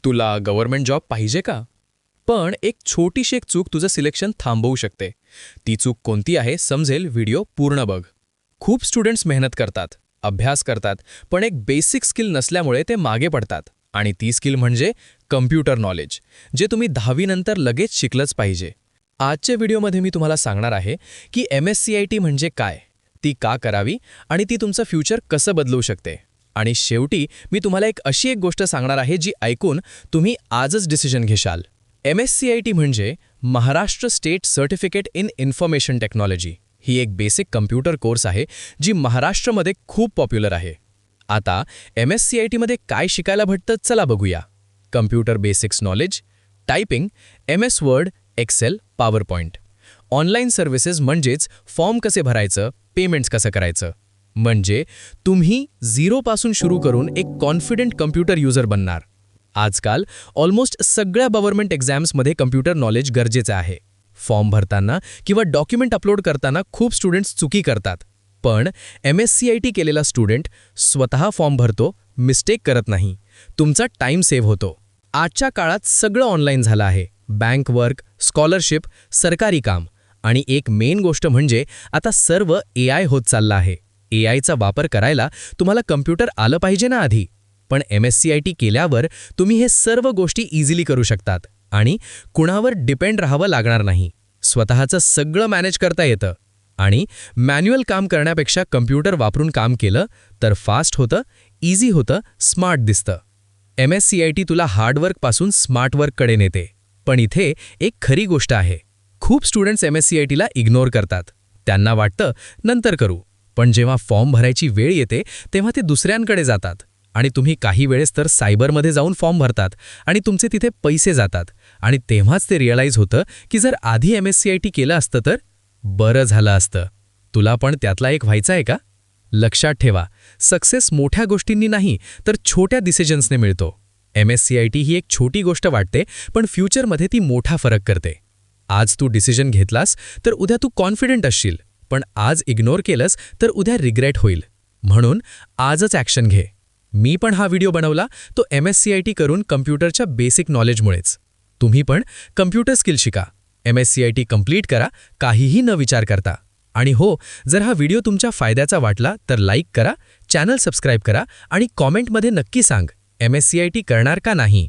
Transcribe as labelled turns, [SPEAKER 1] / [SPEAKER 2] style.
[SPEAKER 1] तुला government job पाहिजे का? पण एक छोटीशी एक चूक तुझं सिलेक्शन थांबवू शकते. ती चूक कोणती आहे समजेल व्हिडिओ पूर्ण बघ. खूप स्टुडंट्स मेहनत करतात, अभ्यास करतात, पण एक बेसिक स्किल नसल्यामुळे ते मागे पडतात. आणि ती स्किल म्हणजे कम्प्युटर नॉलेज, जे तुम्ही 10वी नंतर लगेच शिकलंच पाहिजे. आजच्या व्हिडिओमध्ये मी तुम्हाला सांगणार आहे की MSCIT म्हणजे काय, ती का करावी आणि ती तुमचं फ्युचर कसं बदलवू शकते. आणि शेवटी मी तुम्हाला अशी एक गोष्ट सांगणार आहे जी ऐकून तुम्ही आजच डिसिजन घेशाल. MSCIT म्हणजे Maharashtra state certificate in information technology. ही एक बेसिक कम्प्युटर कोर्स आहे जी महाराष्ट्रामध्ये खूप पॉप्युलर आहे. आता MSCIT मध्ये काय शिकायला भेटतं चला बघूया. Computer basics knowledge, typing, MS word, excel, PowerPoint. Online services म्हणजेच फॉर्म कसे भरायचं, पेमेंट्स कसं करायचं. म्हणजे तुम्ही झिरोपासून सुरू करून एक कॉन्फिडंट कम्प्युटर युजर बनणार. आजकाल ऑलमोस्ट सगळ्या गव्हर्नमेंट एक्झाम्समध्ये कम्प्युटर नॉलेज गरजेचं आहे. फॉर्म भरताना किंवा डॉक्युमेंट अपलोड करताना खूप स्टुडंट्स चुकी करतात. पण MSCIT केलेला स्टुडंट स्वतः फॉर्म भरतो, मिस्टेक करत नाही. तुमचा टाईम सेव्ह होतो. आजच्या काळात सगळं ऑनलाईन झालं आहे. बँक वर्क, स्कॉलरशिप, सरकारी काम आणि एक मेन गोष्ट म्हणजे आता सर्व AI होत चाललं आहे. AIचा वापर करायला तुम्हाला कम्प्युटर आलं पाहिजे ना आधी. पण MSCIT केल्यावर तुम्ही हे सर्व गोष्टी इझिली करू शकतात आणि कुणावर डिपेंड राहावं लागणार नाही. स्वतःचं सगळं मॅनेज करता येतं. आणि मॅन्युअल काम करण्यापेक्षा कम्प्युटर वापरून काम केलं तर फास्ट होतं, इझी होतं, स्मार्ट दिसतं. MSCIT तुला हार्डवर्कपासून स्मार्टवर्ककडे नेते. पण इथे एक खरी गोष्ट आहे. खूप स्टुडंट्स MSCITला इग्नोर करतात. त्यांना वाटतं नंतर करू. पण जेव्हा फॉर्म भरायची वेळ येते तेव्हा ते दुसऱ्यांकडे जातात. आणि तुम्ही काही वेळेस तर सायबरमध्ये जाऊन फॉर्म भरतात आणि तुमचे तिथे पैसे जातात. आणि तेव्हाच ते रिअलाईज होतं की जर आधी MSCIT केलं असतं तर बरं झालं असतं. तुला पण त्यातला एक व्हायचं आहे का? लक्षात ठेवा, सक्सेस मोठ्या गोष्टींनी नाही तर छोट्या डिसिजन्सने मिळतो. MSCIT ही एक छोटी गोष्ट वाटते, पण फ्युचरमध्ये ती मोठा फरक करते. आज तू डिसिजन घेतलास तर उद्या तू कॉन्फिडंट असशील, पण आज इग्नोर केलंस तर उद्या रिग्रेट होईल. म्हणून आजच ॲक्शन घे. मी पण हा व्हिडिओ बनवला तो MSCIT करून कम्प्युटरच्या बेसिक नॉलेजमुळेच. तुम्ही पण कम्प्युटर स्किल शिका, MSCIT कंप्लीट करा, काहीही न विचार करता. आणि हो, जर हा व्हिडिओ तुमच्या फायद्याचा वाटला तर लाईक करा, चॅनल सबस्क्राईब करा आणि कॉमेंटमध्ये नक्की सांग MSCIT करणार का नाही.